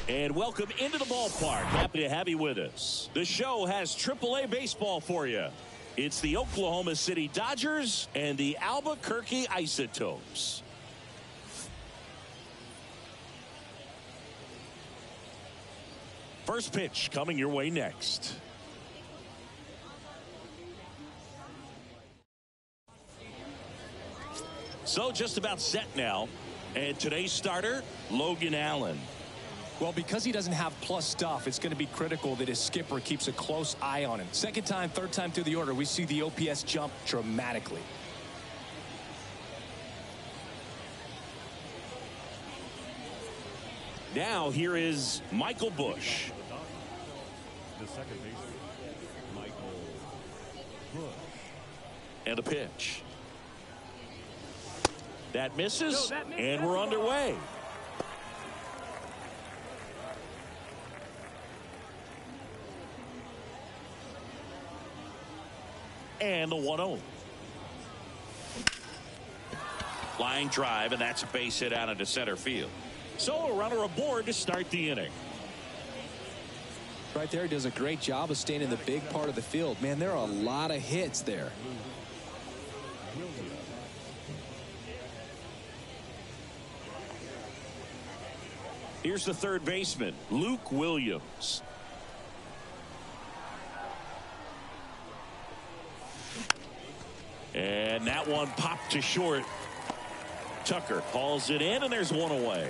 And welcome into the ballpark. Happy to have you with us. The show has AAA baseball for you. It's the Oklahoma City Dodgers and the Albuquerque Isotopes. First pitch coming your way next. So just about set now. And today's starter, Logan Allen. Well, because he doesn't have plus stuff, it's going to be critical that his skipper keeps a close eye on him. Second time, third time through the order, we see the OPS jump dramatically. Now here is Michael Busch. The second baseman, Michael Busch. And a pitch. That misses, and we're underway. And the 1-0. Line drive, and that's a base hit out into center field. So a runner aboard to start the inning. Right there, he does a great job of staying in the big part of the field. Man, there are a lot of hits there. Here's the third baseman, Luke Williams. And that one popped to short. Tucker hauls it in, and there's one away.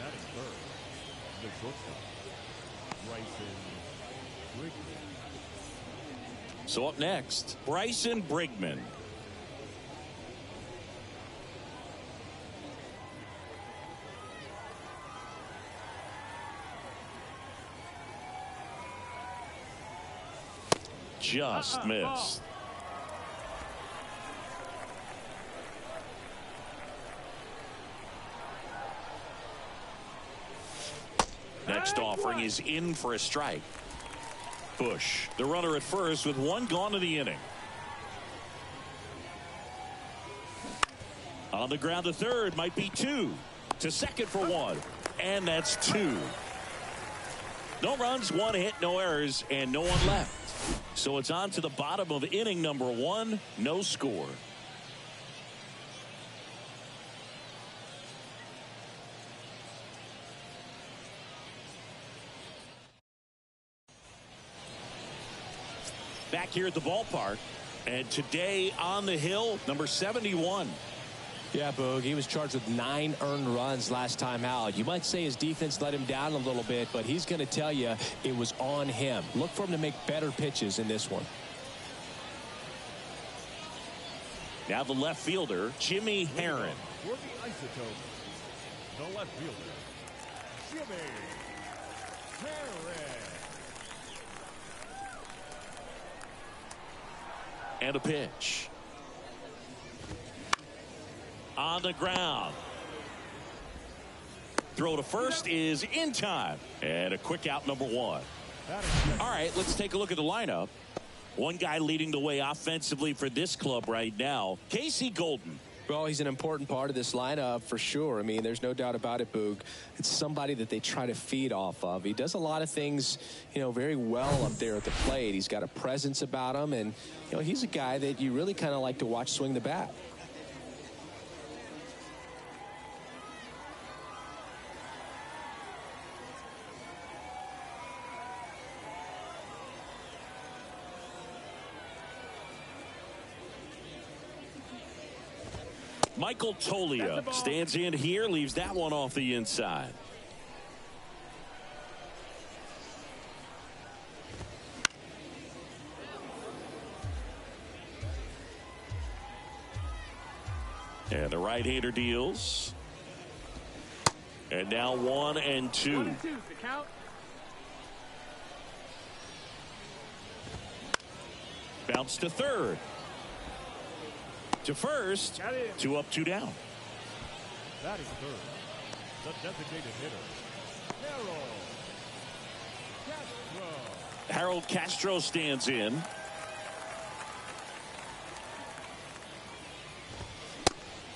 That is third. The shortstop, Bryson Brigman. So up next, Bryson Brigman. Just missed. Next offering is in for a strike. Busch, the runner at first with one gone to the inning. On the ground to third, might be two. To second for one. And that's two. No runs, one hit, no errors, and no one left. So it's on to the bottom of inning number one. No score. Back here at the ballpark. And today on the hill, number 71. Yeah, Boog, he was charged with 9 earned runs last time out. You might say his defense let him down a little bit, but he's going to tell you it was on him. Look for him to make better pitches in this one. Now the left fielder, Jimmy Herron. For the Isotopes, the left fielder, Jimmy Herron. And a pitch. On the ground. Throw to first is in time. And a quick out, number one. All right, let's take a look at the lineup. One guy leading the way offensively for this club right now, Casey Golden. Well, he's an important part of this lineup for sure. I mean, there's no doubt about it, Boog. It's somebody that they try to feed off of. He does a lot of things, very well up there at the plate. He's got a presence about him, and, he's a guy that you really kind of like to watch swing the bat. Michael Toglia stands in here, leaves that one off the inside. And the right-hander deals. And now 1 and 2. 1 and 2 the count. Bounce to third. To first. 2 up, 2 down. That is third. The designated hitter, Harold Castro stands in.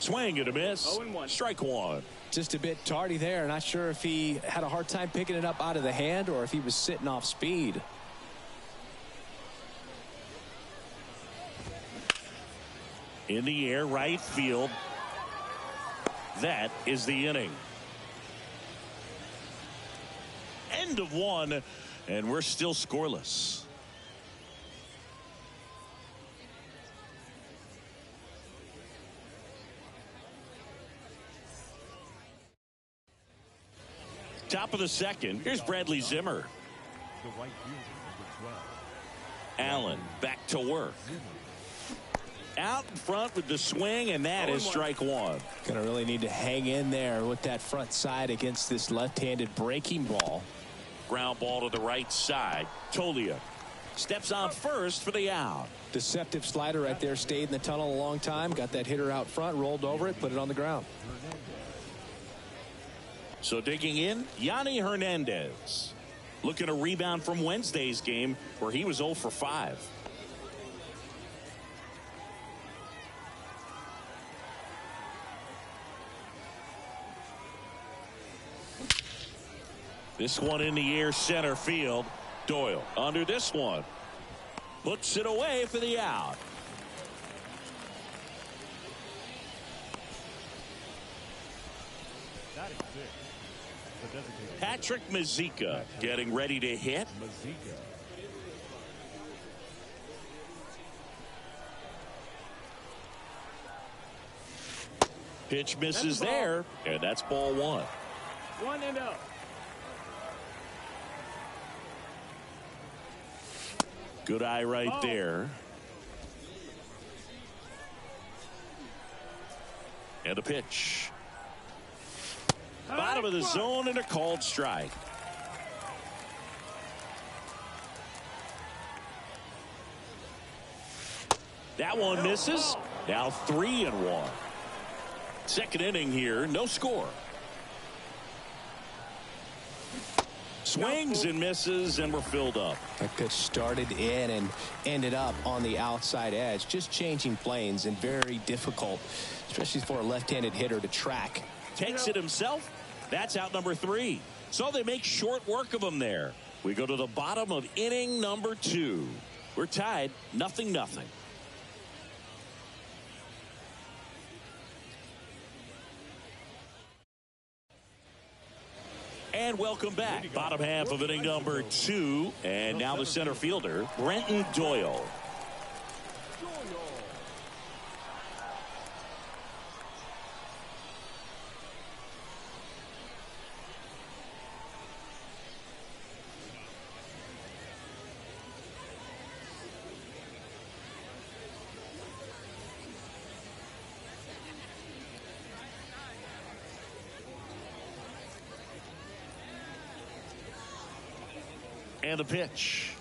Swing and a miss. 0-1. Strike one. Just a bit tardy there. Not sure if he had a hard time picking it up out of the hand or if he was sitting off speed. In the air, right field. That is the inning. End of one, and we're still scoreless. Top of the second. Here's Bradley Zimmer. The right fielder, number 12. Allen back to work. Out in front with the swing, and that is strike one. Gonna really need to hang in there with that front side against this left-handed breaking ball. Ground ball to the right side. Tolia steps on first for the out. Deceptive slider right there. Stayed in the tunnel a long time. Got that hitter out front, rolled over it, put it on the ground. So digging in, Yanni Hernandez. Looking to rebound from Wednesday's game where he was 0 for 5. This one in the air, center field. Doyle under this one. Puts it away for the out. That is six. The designated Patrick Mazeika getting ready to hit. Mazeika. Pitch misses there, and that's ball one. 1-0. Good eye right there. And a pitch. Bottom of the zone and a called strike. That one misses. Now 3-1. Second inning here, no score. Swings and misses, and we're filled up. That pitch started in and ended up on the outside edge. Just changing planes and very difficult, especially for a left-handed hitter to track. Takes it himself. That's out number 3. So they make short work of him there. We go to the bottom of inning number 2. We're tied 0-0. And welcome back. Bottom half of inning number 2. And now the center fielder, Brenton Doyle. And a pitch.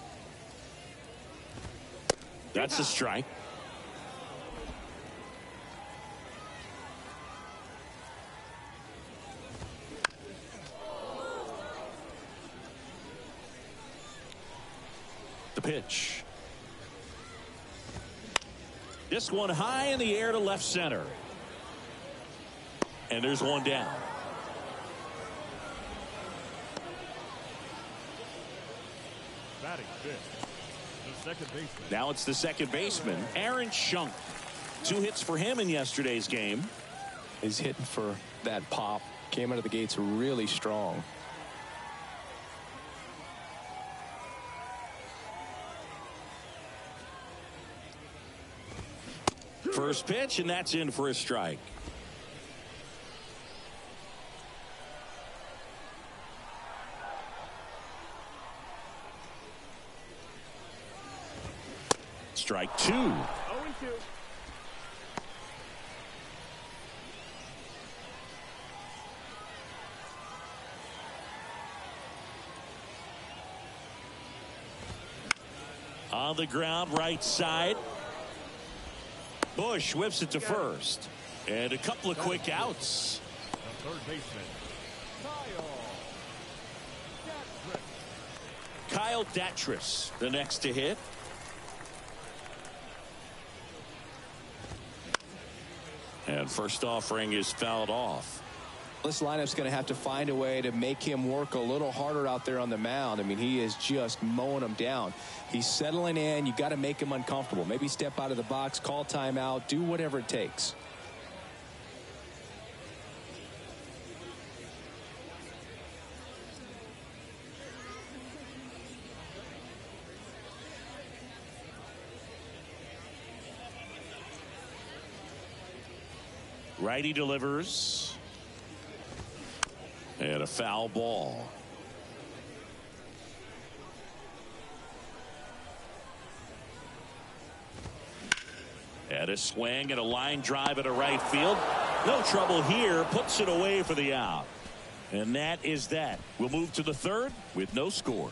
That's a strike. The pitch. This one high in the air to left center. And there's one down. Batting fifth. The second baseman. Now it's the second baseman, Aaron Schunk. 2 hits for him in yesterday's game. He's hitting for that pop. Came out of the gates really strong. First pitch, and that's in for a strike. Strike 2. 0-2. On the ground, right side. Bush whips it to first. And a couple of quick outs. The third baseman. Kyle Datris, the next to hit. And first offering is fouled off. This lineup's going to have to find a way to make him work a little harder out there on the mound. I mean, he is just mowing them down. He's settling in. You got to make him uncomfortable. Maybe step out of the box, call timeout, do whatever it takes. Righty delivers. And a foul ball. And a swing and a line drive at a right field. No trouble here. Puts it away for the out. And that is that. We'll move to the third with no score.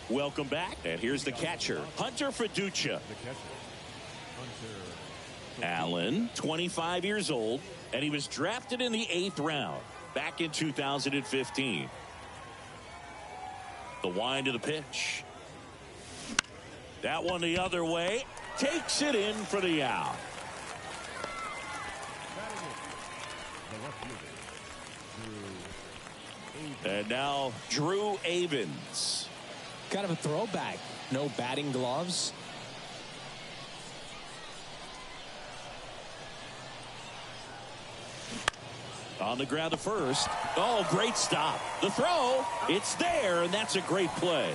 Welcome back. And here's the catcher, Hunter Fiducia. Allen, 25 years old, and he was drafted in the 8th round back in 2015. The wind of the pitch. That one the other way. Takes it in for the out. And now Drew Avens. Kind of a throwback. No batting gloves. On the ground to first. Oh, great stop. The throw. It's there, and that's a great play.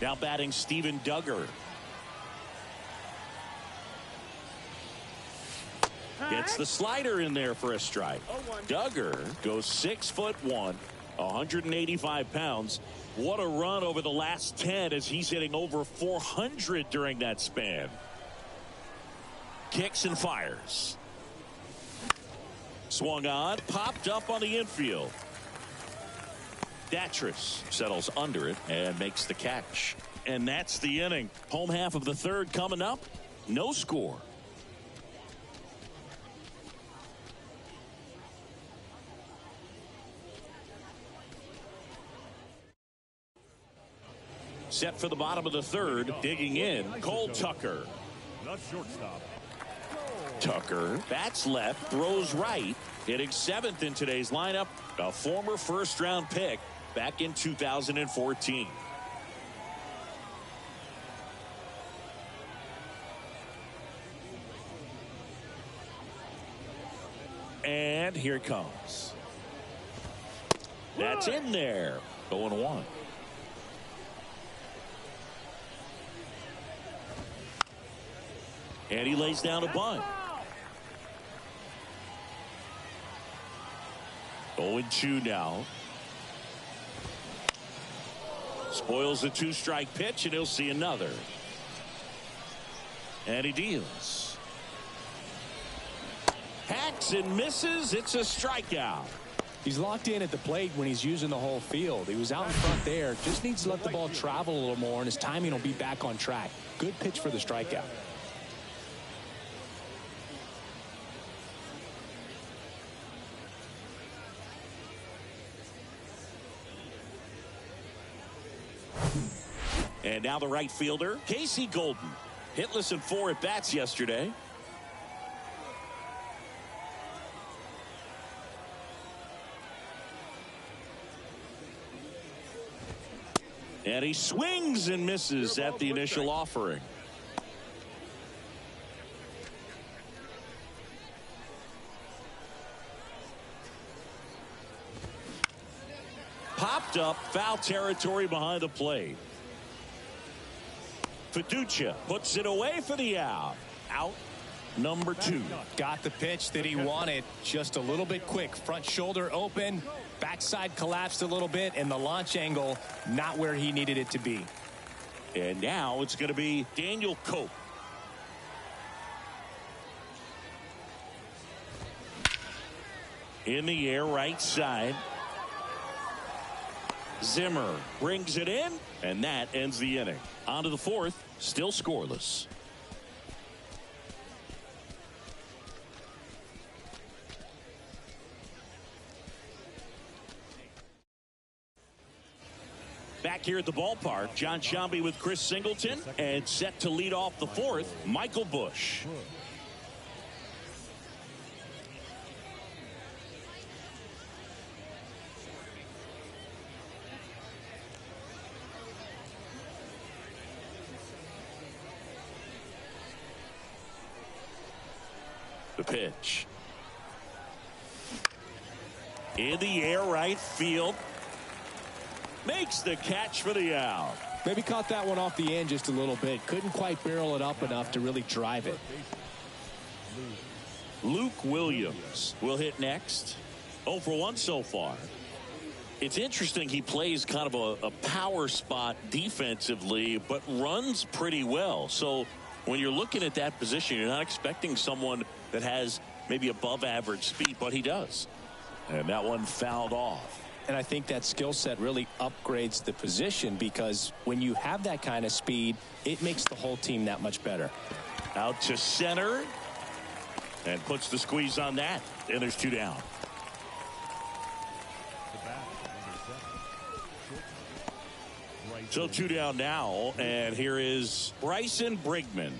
Now batting Steven Duggar. Gets the slider in there for a strike. Duggar goes 6'1", 185 pounds. What a run over the last 10 as he's hitting over 400 during that span. Kicks and fires. Swung on, popped up on the infield. Datris settles under it and makes the catch. And that's the inning. Home half of the third coming up. No score. Set for the bottom of the third. Digging in, Cole Tucker. Tucker bats left, throws right. Hitting 7th in today's lineup. A former first-round pick back in 2014. And here it comes. That's in there. 0-1. And he lays down a bunt. 0-2 now. Spoils the 2-strike pitch, and he'll see another. And he deals. Hacks and misses. It's a strikeout. He's locked in at the plate when he's using the whole field. He was out in front there. Just needs to let the ball travel a little more, and his timing will be back on track. Good pitch for the strikeout. And now the right fielder, Casey Golden. Hitless in 4 at-bats yesterday. And he swings and misses at the initial offering. Popped up, foul territory behind the plate. Fiducia puts it away for the out. Out number 2. Got the pitch that he wanted. Just a little bit quick. Front shoulder open. Backside collapsed a little bit. And the launch angle not where he needed it to be. And now it's going to be Daniel Cope. In the air, right side. Zimmer brings it in, and that ends the inning. On to the 4th, still scoreless. Back here at the ballpark, John Sciambi with Chris Singleton, and set to lead off the fourth, Michael Busch. The pitch. In the air, right field. Makes the catch for the out. Maybe caught that one off the end just a little bit. Couldn't quite barrel it up enough to really drive it. Luke Williams will hit next. 0 for 1 so far. It's interesting he plays kind of a power spot defensively, but runs pretty well. So when you're looking at that position, you're not expecting someone that has maybe above average speed, but he does. And that one fouled off. And I think that skill set really upgrades the position, because when you have that kind of speed, it makes the whole team that much better. Out to center and puts the squeeze on that. And there's 2 down. So 2 down now, and here is Bryson Brigman.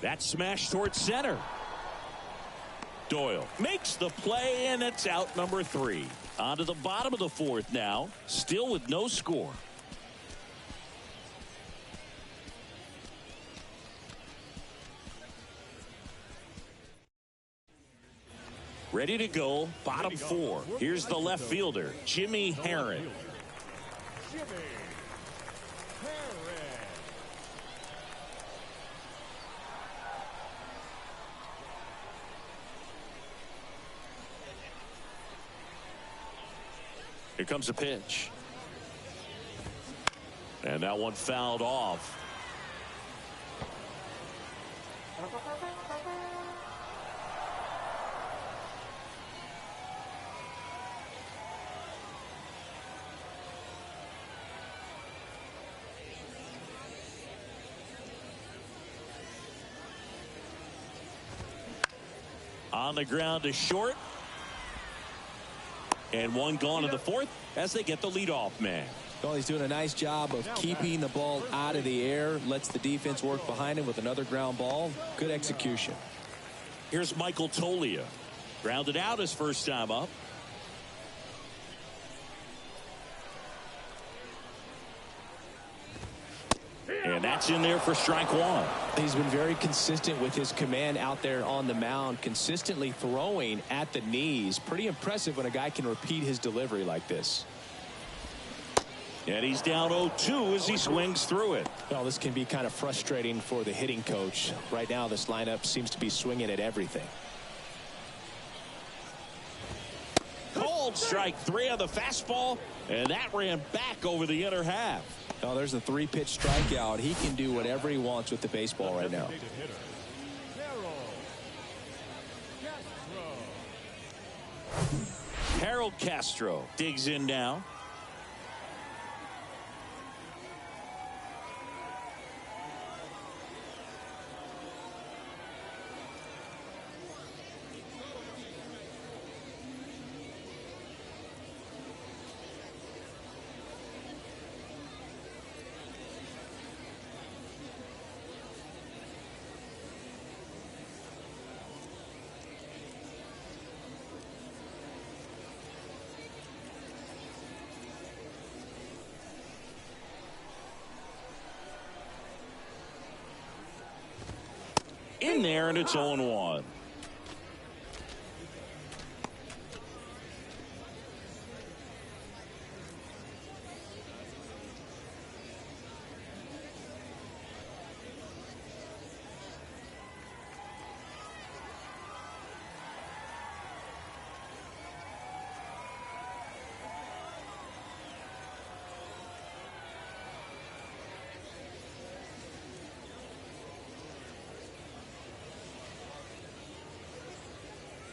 That smash towards center. Doyle makes the play, and it's out number 3. On to the bottom of the fourth now, still with no score. Ready to go, bottom 4. Here's the left fielder, Jimmy Herron. Here comes a pitch. And that one fouled off. On the ground to short. And one gone in the fourth as they get the leadoff man. Well, he's doing a nice job of keeping the ball out of the air. Lets the defense work behind him with another ground ball. Good execution. Here's Michael Toglia. Grounded out his first time up. And that's in there for strike 1. He's been very consistent with his command out there on the mound, consistently throwing at the knees. Pretty impressive when a guy can repeat his delivery like this. And he's down 0-2 as he swings through it. Well, this can be kind of frustrating for the hitting coach. Right now, this lineup seems to be swinging at everything. Called strike 3 on the fastball, and that ran back over the inner half. Oh, there's a 3-pitch strikeout. He can do whatever he wants with the baseball right now. Harold Castro digs in now. In there, and it's 0-1.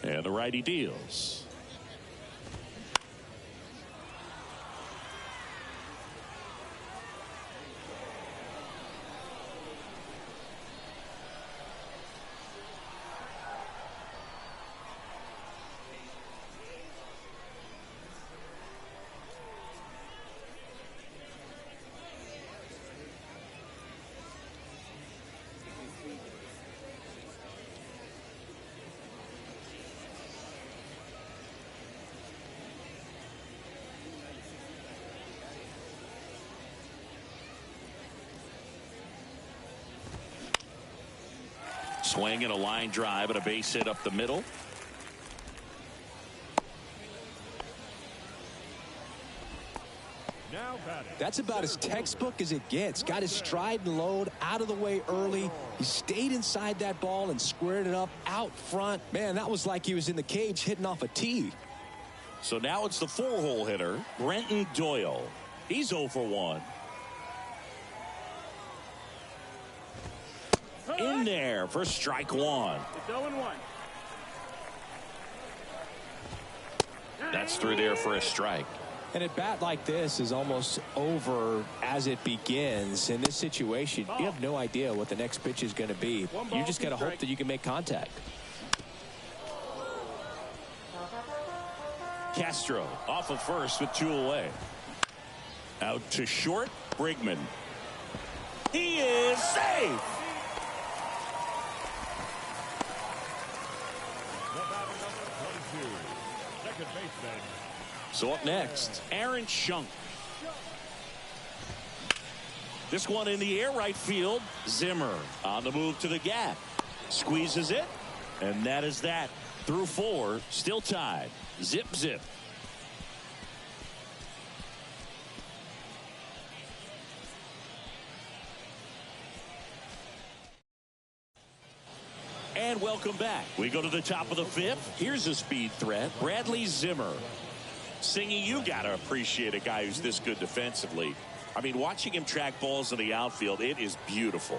And the righty deals. Swing and a line drive and a base hit up the middle. Now batting. That's about as textbook as it gets. Got his stride and load out of the way early. He stayed inside that ball and squared it up out front. Man, that was like he was in the cage hitting off a tee. So now it's the 4-hole hitter, Brenton Doyle. He's 0 for 1. In there for strike 1. It's 0-1. That's through there for a strike. And a bat like this is almost over as it begins. In this situation, you have no idea what the next pitch is going to be. You just got to hope that you can make contact. Castro off of first with 2 away. Out to short, Brigman. He is safe. The batter number 22. Second baseman. So up next, Aaron Schunk. This one in the air, right field. Zimmer on the move to the gap. Squeezes it. And that is that. Through 4, still tied. Zip, zip. And welcome back. We go to the top of the 5th. Here's a speed threat. Bradley Zimmer. Singy, you got to appreciate a guy who's this good defensively. I mean, watching him track balls in the outfield, it is beautiful.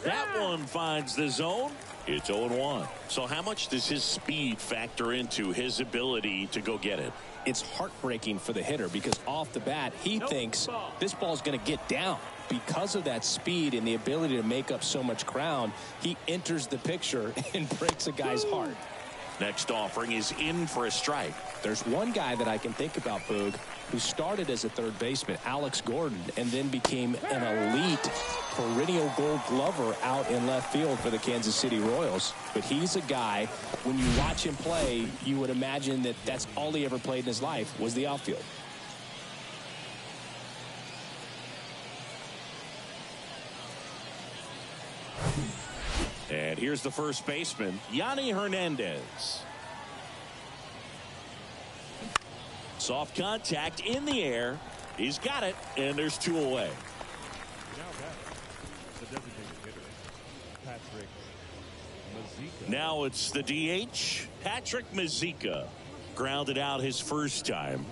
That one finds the zone. It's 0-1. So how much does his speed factor into his ability to go get it? It's heartbreaking for the hitter because off the bat, he thinks this ball's going to get down. Because of that speed and the ability to make up so much ground, he enters the picture and breaks a guy's heart. Next offering is in for a strike. There's one guy that I can think about, Boog, who started as a third baseman, Alex Gordon, and then became an elite perennial Gold Glover out in left field for the Kansas City Royals. But he's a guy, when you watch him play, you would imagine that that's all he ever played in his life was the outfield. And here's the first baseman, Yanni Hernandez. Soft contact in the air. He's got it, and there's 2 away. Now batting. The designated hitter, Patrick Mazeika. Now it's the DH, Patrick Mazeika. Grounded out his first time.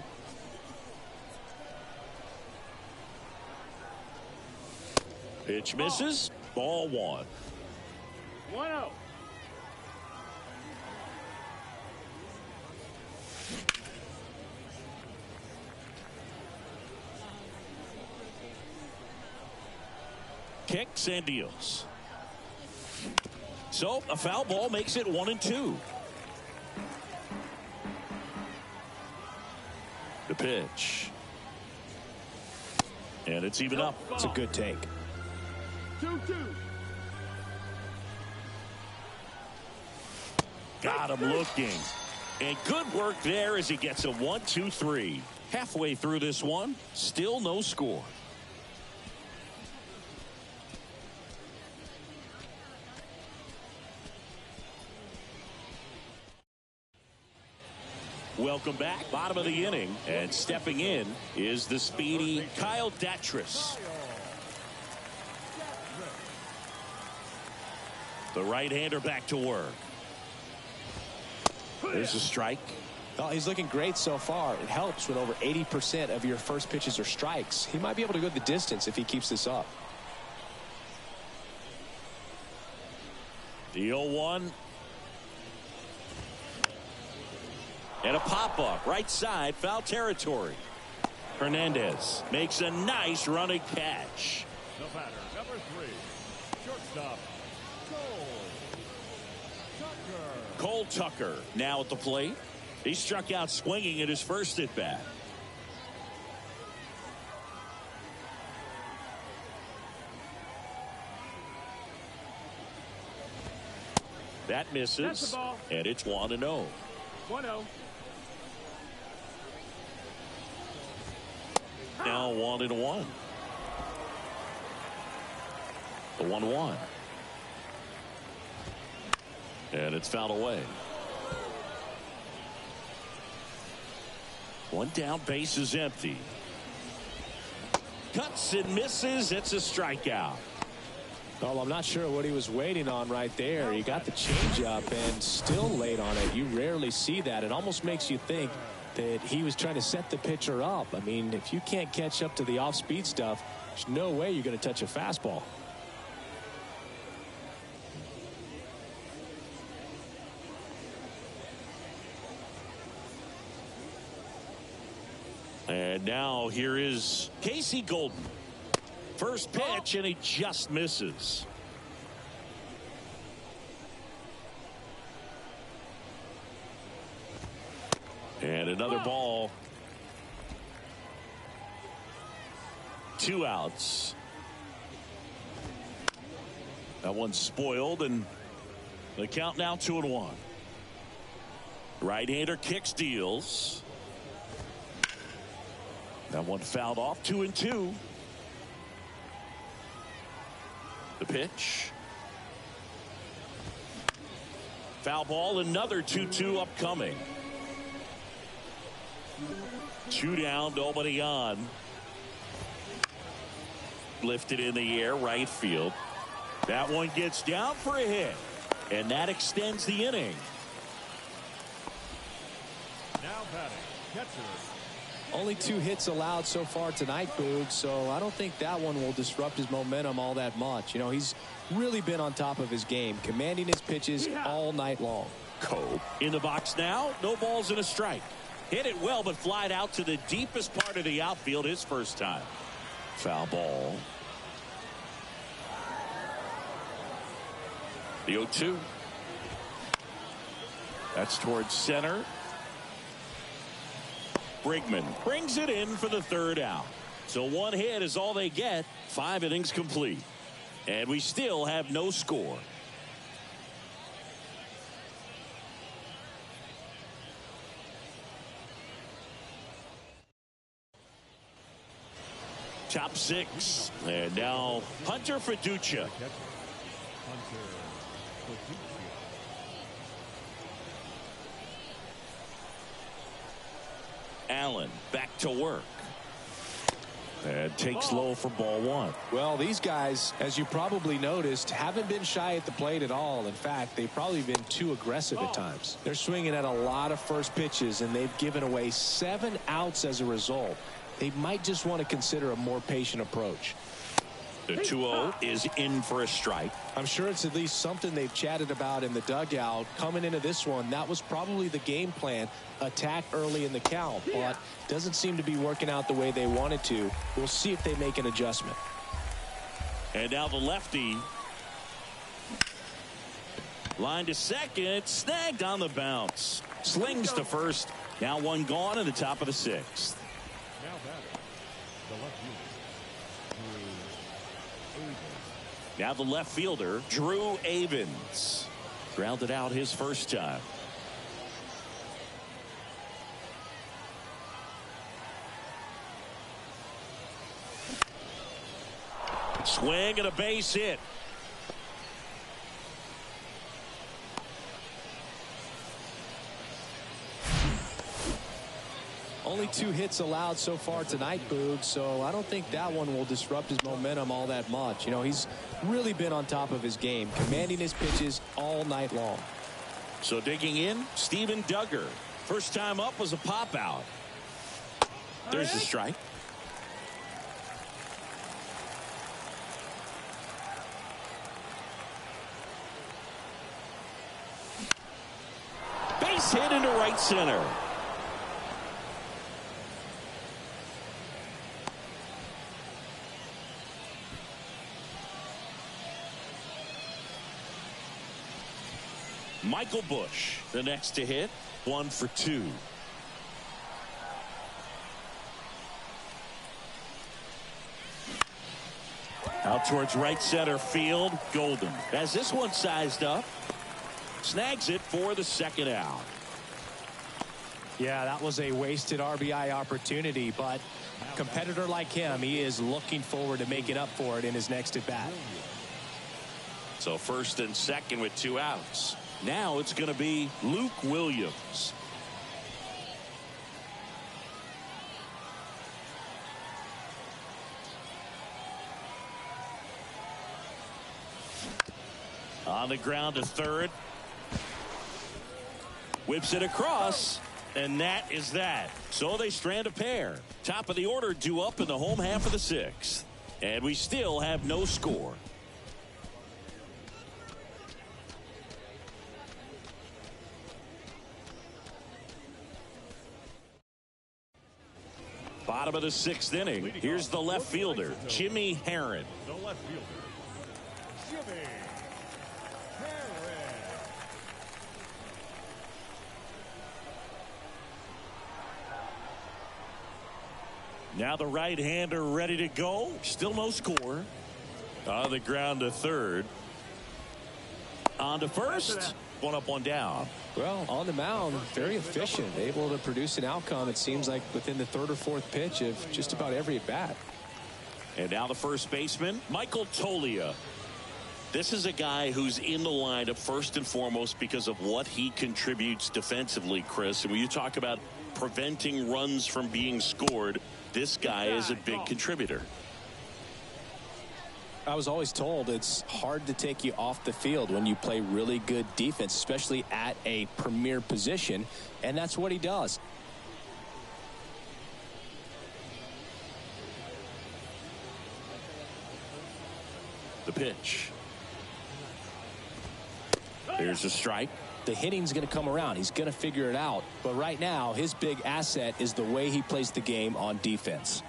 Pitch misses. Ball 1. 1-0. Kicks and deals. So a foul ball makes it 1-2. The pitch. And it's even up. It's a good take. 2-2. Got him looking. And good work there as he gets a 1-2-3. Halfway through this one, still no score. Welcome back. Bottom of the inning. And stepping in is the speedy Kyle Datris. The right-hander back to work. There's a strike. Well, he's looking great so far. It helps when over 80% of your first pitches are strikes. He might be able to go the distance if he keeps this up. The 0-1. And a pop-up. Right side. Foul territory. Hernandez makes a nice running catch. The batter, number 3, shortstop, Cole Tucker now at the plate. He struck out swinging at his first at bat. That misses, and it's 1-0. 1-0. Now 1-1. The 1-1. And it's fouled away. One down, base is empty. Cuts and misses. It's a strikeout. Well, I'm not sure what he was waiting on right there. He got the changeup and still late on it. You rarely see that. It almost makes you think that he was trying to set the pitcher up. I mean, if you can't catch up to the off-speed stuff, there's no way you're going to touch a fastball. And now here is Casey Golden. First pitch, and he just misses. And another ball. 2 outs. That one's spoiled, and the count now 2-1. Right-hander kicks, deals. That one fouled off. 2-2. The pitch. Foul ball. Another 2-2 upcoming. 2 down, nobody on. Lifted in the air, right field. That one gets down for a hit, and that extends the inning. Now batting, catcher. Only 2 hits allowed so far tonight, Boog, so I don't think that one will disrupt his momentum all that much. You know, he's really been on top of his game, commanding his pitches all night long. Cope in the box now. No balls and a strike. Hit it well, but flied out to the deepest part of the outfield his first time. Foul ball. The 0-2. That's towards center. Brigman brings it in for the 3rd out. So 1 hit is all they get. 5 innings complete. And we still have no score. Top 6. And now Hunter Fiducia. Allen back to work. And takes low for ball 1. Well, these guys, as you probably noticed, haven't been shy at the plate at all. In fact, they've probably been too aggressive at times. They're swinging at a lot of first pitches, and they've given away 7 outs as a result. They might just want to consider a more patient approach. The 2-0 is in for a strike. I'm sure it's at least something they've chatted about in the dugout. Coming into this one, that was probably the game plan. Attack early in the count, but doesn't seem to be working out the way they wanted to. We'll see if they make an adjustment. And now the lefty. Line to second. Snagged on the bounce. Slings to first. Now 1 gone in the top of the 6th. Now batting, the left fielder. Now the left fielder, Drew Avens. Grounded out his first time. Swing and a base hit. Only 2 hits allowed so far tonight, Boog, so I don't think that one will disrupt his momentum all that much. You know, he's really been on top of his game, commanding his pitches all night long. So digging in, Steven Duggar. First time up was a pop out. There's the strike. Base hit into right center. Michael Busch, the next to hit, 1 for 2. Out towards right center field, Golden. As this one sized up, snags it for the 2nd out. Yeah, that was a wasted RBI opportunity, but a competitor like him, he is looking forward to making up for it in his next at bat. So first and second with 2 outs. Now it's going to be Luke Williams. On the ground to third. Whips it across. And that is that. So they strand a pair. Top of the order due up in the home half of the 6th. And we still have no score. Bottom of the 6th inning. Here's the left fielder, Jimmy Herron. The left fielder, Jimmy Herron. Now the right-hander ready to go. Still no score. On the ground to third. On to first. 1 up, 1 down. Well, on the mound, very efficient, able to produce an outcome, it seems like, within the 3rd or 4th pitch of just about every at-bat. And now the first baseman, Michael Toglia. This is a guy who's in the lineup first and foremost because of what he contributes defensively, Chris. And when you talk about preventing runs from being scored, this guy is a big contributor. I was always told it's hard to take you off the field when you play really good defense, especially at a premier position, and that's what he does. The pitch. There's a strike. The hitting's going to come around. He's going to figure it out. But right now, his big asset is the way he plays the game on defense.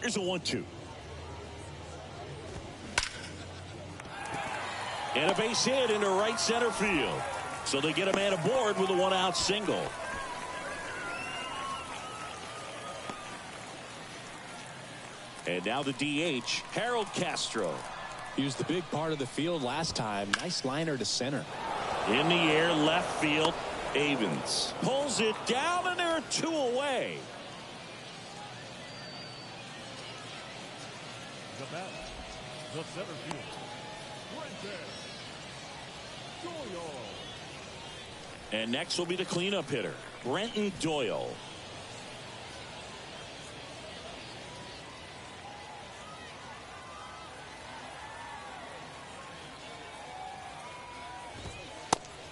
Here's a 1-2. And a base hit into right center field. So they get a man aboard with a 1-out single. And now the DH, Harold Castro. He was the big part of the field last time. Nice liner to center. In the air, left field, Avens pulls it down, and there are 2 away. The bat, the center fielder, Brenton Doyle. And next will be the cleanup hitter, Brenton Doyle.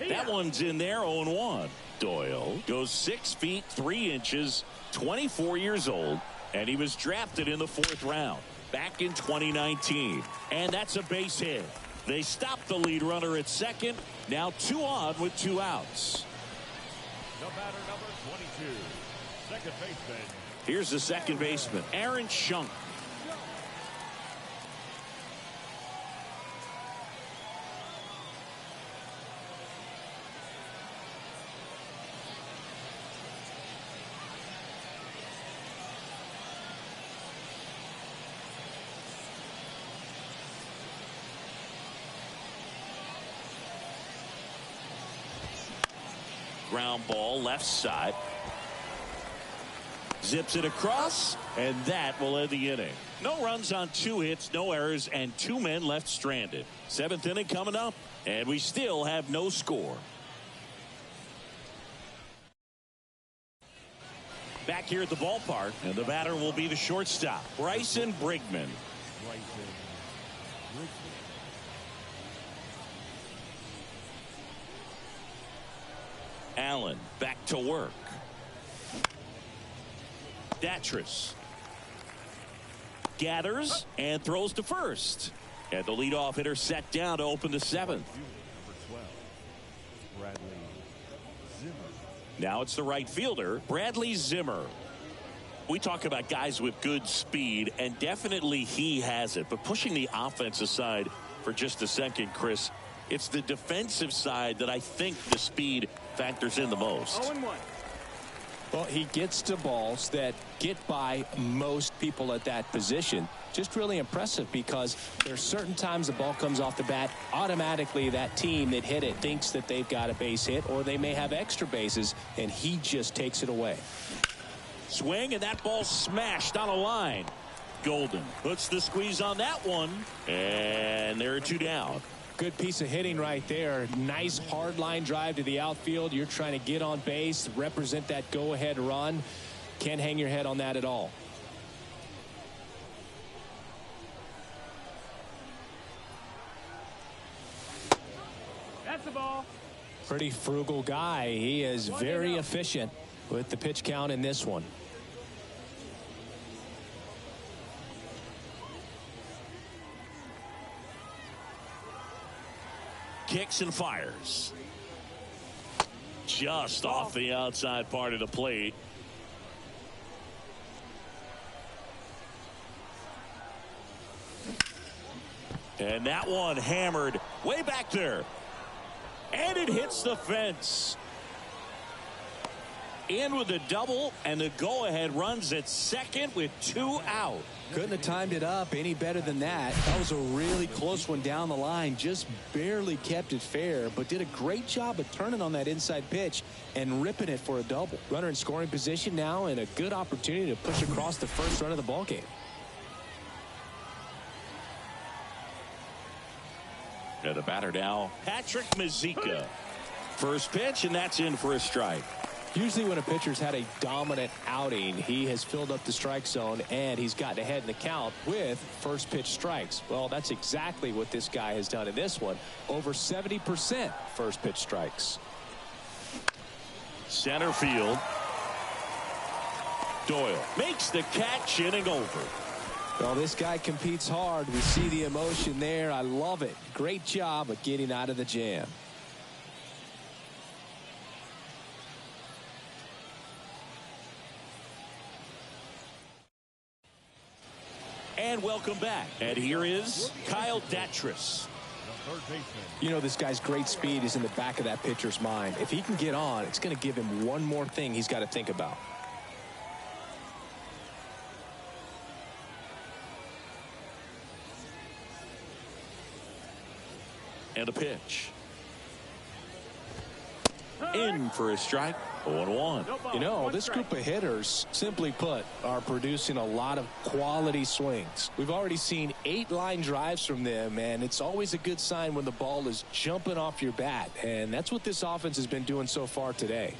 That one's in there, 0-1. Doyle goes 6 feet 3 inches, 24 years old, and he was drafted in the 4th round back in 2019. And that's a base hit. They stopped the lead runner at second. Now 2 on with 2 outs. The batter, number 22, second baseman. Here's the second baseman, Aaron Schunk. Ground ball left side. Zips it across, and that will end the inning. No runs on 2 hits, no errors, and 2 men left stranded. 7th inning coming up, and we still have no score. Back here at the ballpark, and the batter will be the shortstop, Bryson Brigman. Allen back to work. Datris gathers and throws to first. And the leadoff hitter set down to open the seventh. Number 12, Bradley Zimmer. Now it's the right fielder, Bradley Zimmer. We talk about guys with good speed, and definitely he has it. But pushing the offense aside for just a second, Chris, it's the defensive side that I think the speed factors in the most. 0-1. Well, he gets to balls that get by most people at that position. Just really impressive, because there's certain times the ball comes off the bat, automatically that team that hit it thinks that they've got a base hit, or they may have extra bases, and he just takes it away. Swing, and that ball smashed on a line. Golden puts the squeeze on that one, and there are two down. Good piece of hitting right there. Nice hard line drive to the outfield. You're trying to get on base, represent that go-ahead run. Can't hang your head on that at all. That's the ball. Pretty frugal guy. He is very efficient with the pitch count in this one. Kicks and fires. Just off the outside part of the plate. And that one hammered way back there. And it hits the fence. In with a double, and the go-ahead runs at second with 2 out. Couldn't have timed it up any better than that. That was a really close one down the line. Just barely kept it fair, but did a great job of turning on that inside pitch and ripping it for a double. Runner in scoring position now, and a good opportunity to push across the first run of the ball game. And the batter now, Patrick Mazeika. First pitch, and that's in for a strike. Usually when a pitcher's had a dominant outing, he has filled up the strike zone, and he's gotten ahead in the count with first pitch strikes. Well, that's exactly what this guy has done in this one. Over 70% first pitch strikes. Center field. Doyle makes the catch, inning over. Well, this guy competes hard. We see the emotion there. I love it. Great job of getting out of the jam. And welcome back. And here is Kyle Datris. The third baseman. You know, this guy's great speed is in the back of that pitcher's mind. If he can get on, it's going to give him one more thing he's got to think about. And a pitch. In for a strike. 0-1. You know, this group of hitters, simply put, are producing a lot of quality swings. We've already seen 8 line drives from them, and it's always a good sign when the ball is jumping off your bat. And that's what this offense has been doing so far today.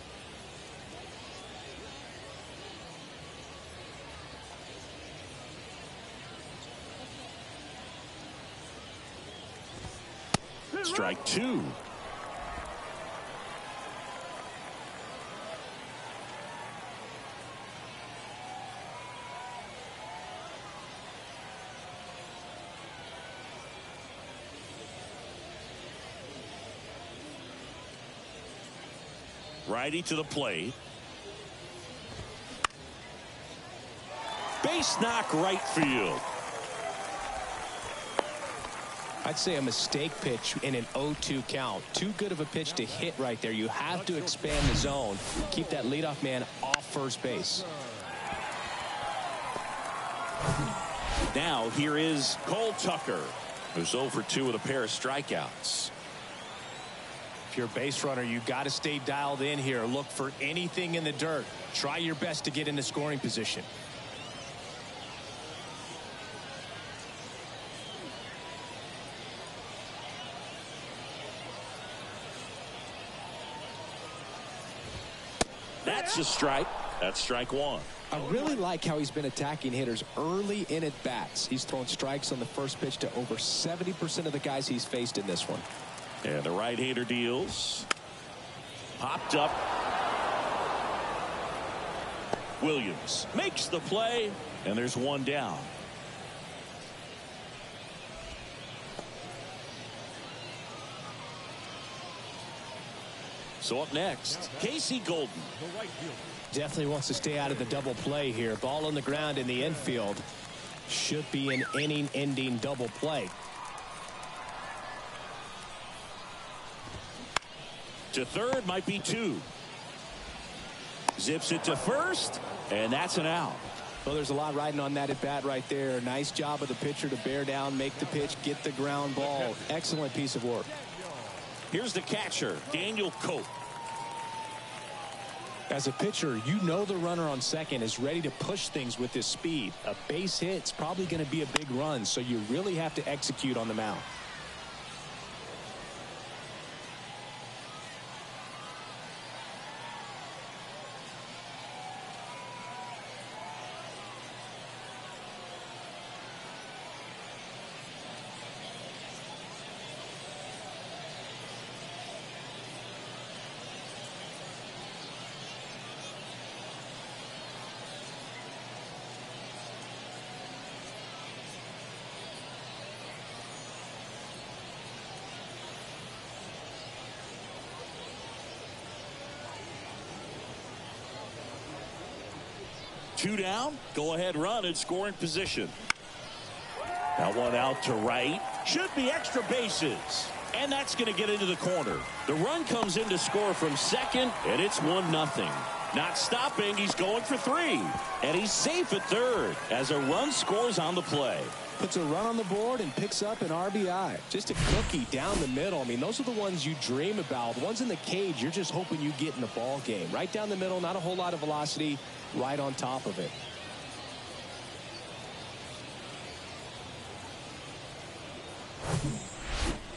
Strike 2. Righty to the plate. Base knock right field. I'd say a mistake pitch in an 0-2 count. Too good of a pitch to hit right there. You have to expand the zone. Keep that leadoff man off first base. Now here is Cole Tucker, who's 0 for 2 with a pair of strikeouts. If you're a base runner, you got to stay dialed in here. Look for anything in the dirt. Try your best to get into scoring position. That's a strike. That's strike 1. I really like how he's been attacking hitters early in at bats. He's thrown strikes on the first pitch to over 70% of the guys he's faced in this one. And the right-hander deals. Popped up Williams makes the play, and there's one down. So up next, Casey Golden. The right fielder. Definitely wants to stay out of the double play here. Ball on the ground in the infield. Should be an inning-ending double play. To third, might be two. Zips it to first, and that's an out. Well, there's a lot riding on that at bat right there. Nice job of the pitcher to bear down, make the pitch, get the ground ball. Excellent piece of work. Here's the catcher, Daniel Cope. As a pitcher, you know the runner on second is ready to push things with his speed. A base hit's probably going to be a big run, so you really have to execute on the mound. Two down, go ahead run in scoring position. That one out to right. Should be extra bases. And that's going to get into the corner. The run comes in to score from second, and it's 1-0. Not stopping, he's going for three. And he's safe at third as a run scores on the play. Puts a run on the board and picks up an RBI. Just a cookie down the middle. I mean, those are the ones you dream about. The ones in the cage, you're just hoping you get in the ball game. Right down the middle, not a whole lot of velocity, right on top of it.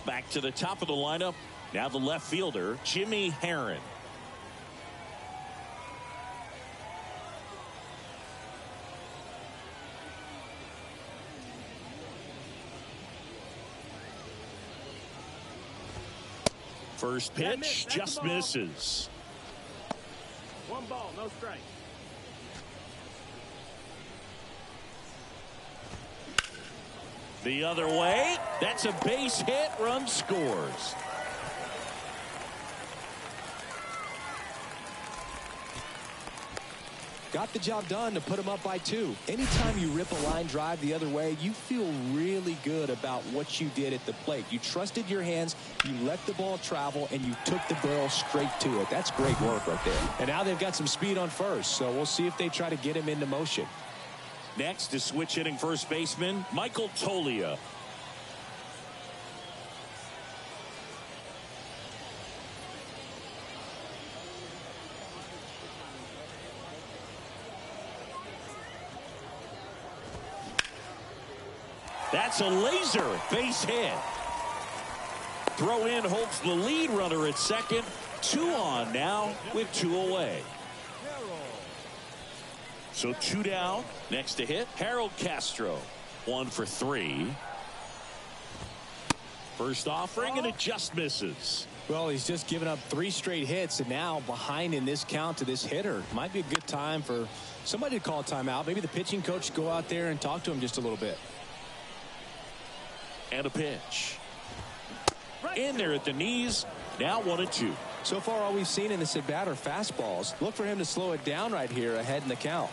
Back to the top of the lineup. Now the left fielder, Jimmy Herron. First pitch just misses. One ball, no strike. The other way. That's a base hit. Run scores. Got the job done to put him up by 2. Anytime you rip a line drive the other way, you feel really good about what you did at the plate. You trusted your hands, you let the ball travel, and you took the barrel straight to it. That's great work right there. And now they've got some speed on first, so we'll see if they try to get him into motion. Next is switch hitting first baseman Michael Tolia. That's a laser base hit. Throw in holds the lead runner at second. 2 on now with 2 away. So 2 down. Next to hit, Harold Castro. 1 for 3. First offering, and it just misses. Well, he's just given up 3 straight hits, and now behind in this count to this hitter. Might be a good time for somebody to call a timeout. Maybe the pitching coach go out there and talk to him just a little bit. And a pitch. In there at the knees. Now 1-2. So far, all we've seen in this at bat are fastballs. Look for him to slow it down right here ahead in the count.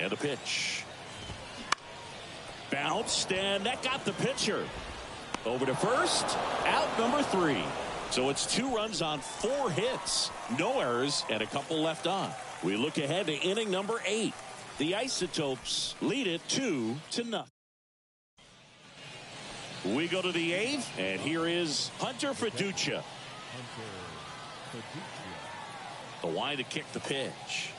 And a pitch. Bounced, and that got the pitcher. Over to first. Out number 3. So it's 2 runs on 4 hits. No errors and a couple left on. We look ahead to inning number 8. The Isotopes lead it 2-0. We go to the 8th, and here is Hunter Fiducia. The line to kick the pitch.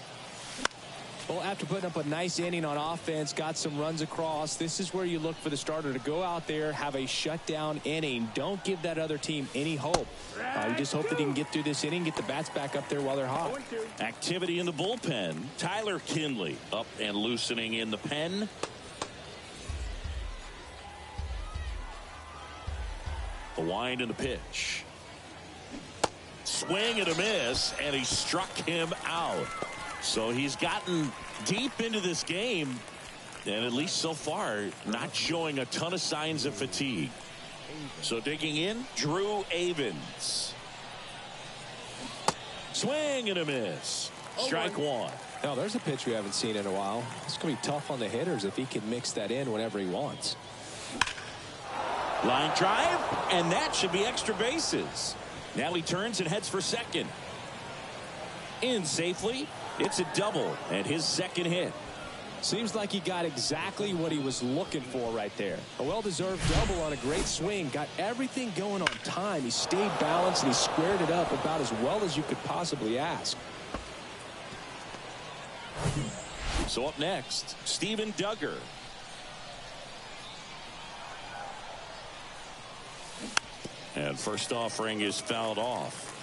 Well, after putting up a nice inning on offense, got some runs across, this is where you look for the starter to go out there, have a shutdown inning. Don't give that other team any hope. You just hope that he can get through this inning, get the bats back up there while they're hot. Activity in the bullpen. Tyler Kinley up and loosening in the pen. The wind and the pitch. swing and a miss, and he struck him out. So he's gotten deep into this game, and at least so far, not showing a ton of signs of fatigue. So digging in, Drew Avens. Swing and a miss. Strike one. Now, there's a pitch we haven't seen in a while. It's going to be tough on the hitters if he can mix that in whenever he wants. Line drive, and that should be extra bases. Now he turns and heads for second. In safely. It's a double and his second hit. Seems like he got exactly what he was looking for right there. A well-deserved double on a great swing. Got everything going on time. He stayed balanced and he squared it up about as well as you could possibly ask. So up next, Steven Duggar. And first offering is fouled off.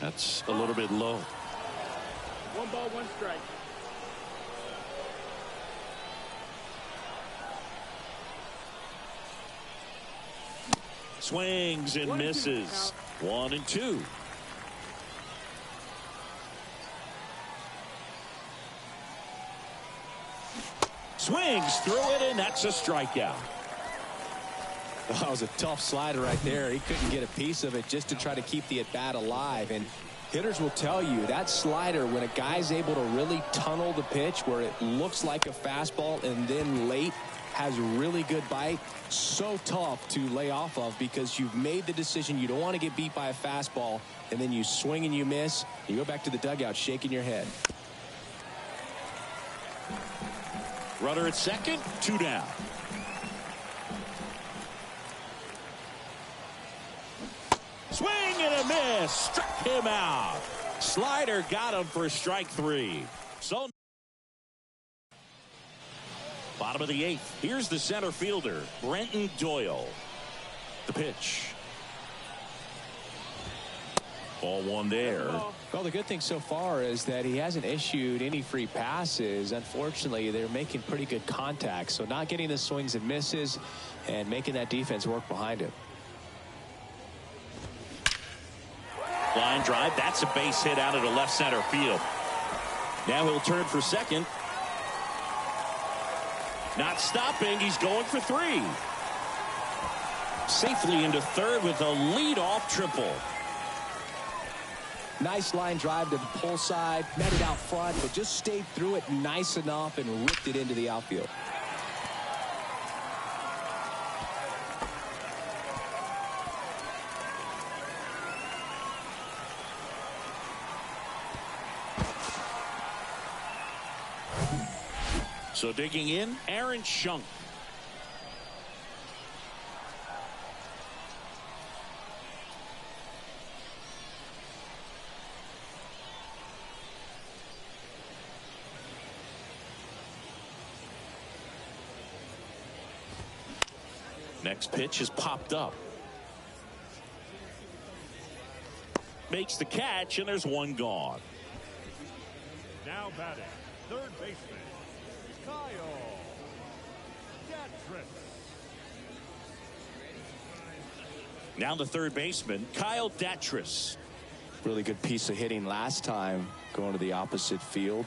That's a little bit low. 1 ball, 1 strike. Swings and misses. 1 and 2. Swings through it, and that's a strikeout. That was a tough slider right there. He couldn't get a piece of it just to try to keep the at-bat alive. And hitters will tell you that slider, when a guy's able to really tunnel the pitch where it looks like a fastball and then late has really good bite, so tough to lay off of because you've made the decision you don't want to get beat by a fastball, and then you swing and you miss. You go back to the dugout shaking your head. Runner at second, 2 down. Swing and a miss. Struck him out. Slider got him for strike 3. So bottom of the 8th. Here's the center fielder, Brenton Doyle. The pitch. Ball 1 there. Well, the good thing so far is that he hasn't issued any free passes. Unfortunately, they're making pretty good contact. So not getting the swings and misses and making that defense work behind him. Line drive. That's a base hit out of the left center field. Now he'll turn for second. Not stopping. He's going for 3. Safely into third with a leadoff triple. Nice line drive to the pull side, met it out front, but just stayed through it nice enough and ripped it into the outfield. So digging in, Aaron Schunk. Next pitch is popped up. Makes the catch, and there's 1 gone. Now batting, third baseman, Kyle Datris. Now the third baseman, Kyle Datris. Really good piece of hitting last time going to the opposite field.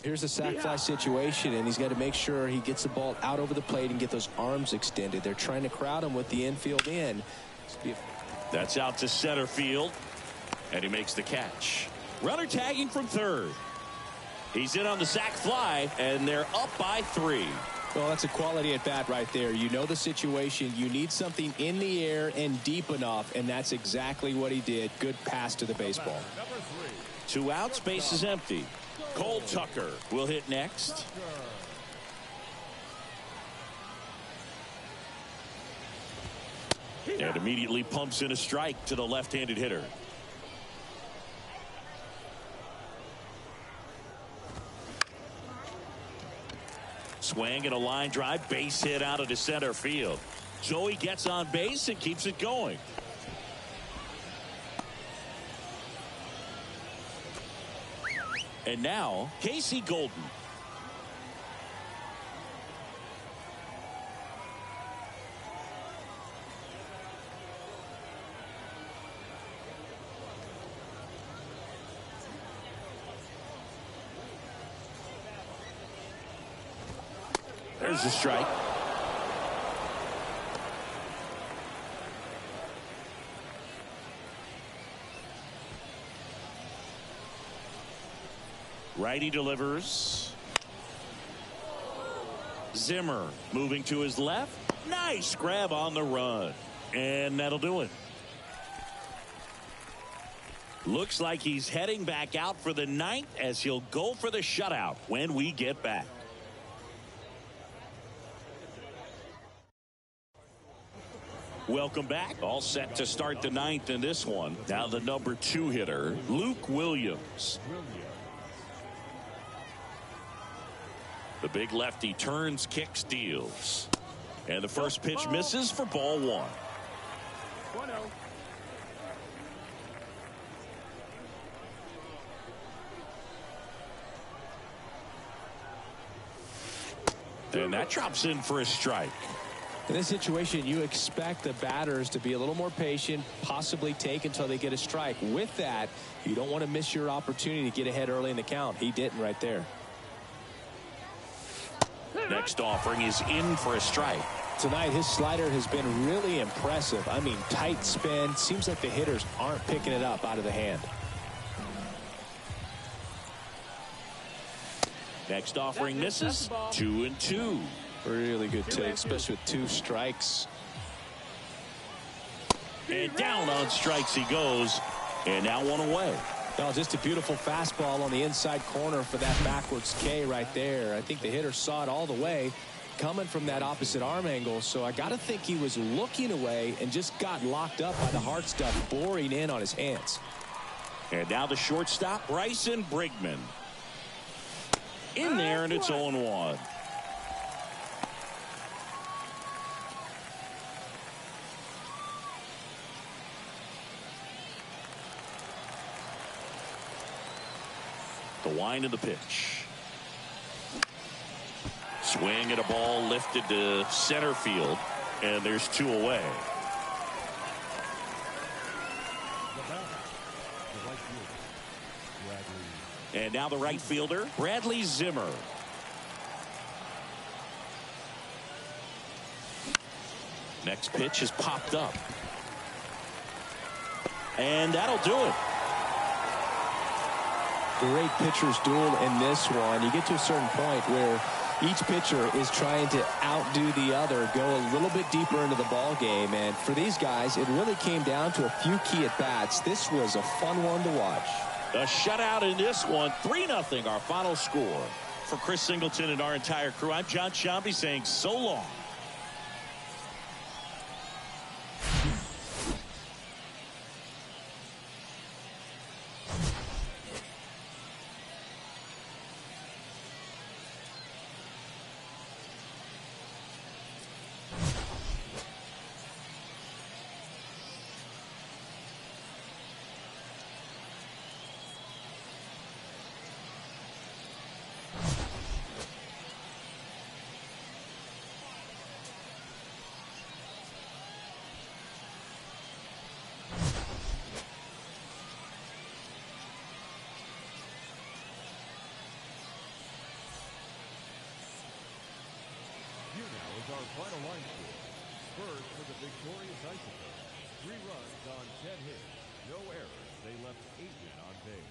Here's a sac fly situation, and he's got to make sure he gets the ball out over the plate and get those arms extended. They're trying to crowd him with the infield in. That's out to center field, and he makes the catch. Runner tagging from third. He's in on the sac fly, and they're up by 3. Well, that's a quality at bat right there. You know the situation. You need something in the air and deep enough, and that's exactly what he did. Good pass to the baseball. 2 outs, base is empty. Cole Tucker will hit next. And immediately pumps in a strike to the left-handed hitter. Swing and a line drive, base hit out of the center field. So he gets on base and keeps it going. And now, Casey Golden. There's a strike. Righty delivers. Zimmer moving to his left. Nice grab on the run. And that'll do it. Looks like he's heading back out for the ninth as he'll go for the shutout when we get back. Welcome back. All set to start the ninth in this one. Now the number 2 hitter, Luke Williams. The big lefty turns, kicks, deals. And the first pitch misses for ball 1. 1-0. And that drops in for a strike. In this situation, you expect the batters to be a little more patient, possibly take until they get a strike. With that, you don't want to miss your opportunity to get ahead early in the count. He didn't right there. Next offering is in for a strike. Tonight, his slider has been really impressive. I mean, tight spin. Seems like the hitters aren't picking it up out of the hand. Next offering misses. 2-2. Really good take, especially with 2 strikes. And down on strikes he goes. And now 1 away. Well, just a beautiful fastball on the inside corner for that backwards K right there. I think the hitter saw it all the way coming from that opposite arm angle. So I got to think he was looking away and just got locked up by the hard stuff boring in on his hands. And now the shortstop, Bryson Brigman. In there, and it's 0-1. The wind of the pitch. Swing at a ball lifted to center field, and there's 2 away. And now the right fielder, Bradley Zimmer. Next pitch is popped up. And that'll do it. Great pitcher's duel in this one. You get to a certain point where each pitcher is trying to outdo the other, go a little bit deeper into the ball game. And for these guys, it really came down to a few key at-bats. This was a fun one to watch. A shutout in this one, 3-0 our final score. For Chris Singleton and our entire crew, I'm John Shambi saying so long. Our final line score. Spurs for the victorious Isotopes. 3 runs on 10 hits. No errors. They left 8 men on base.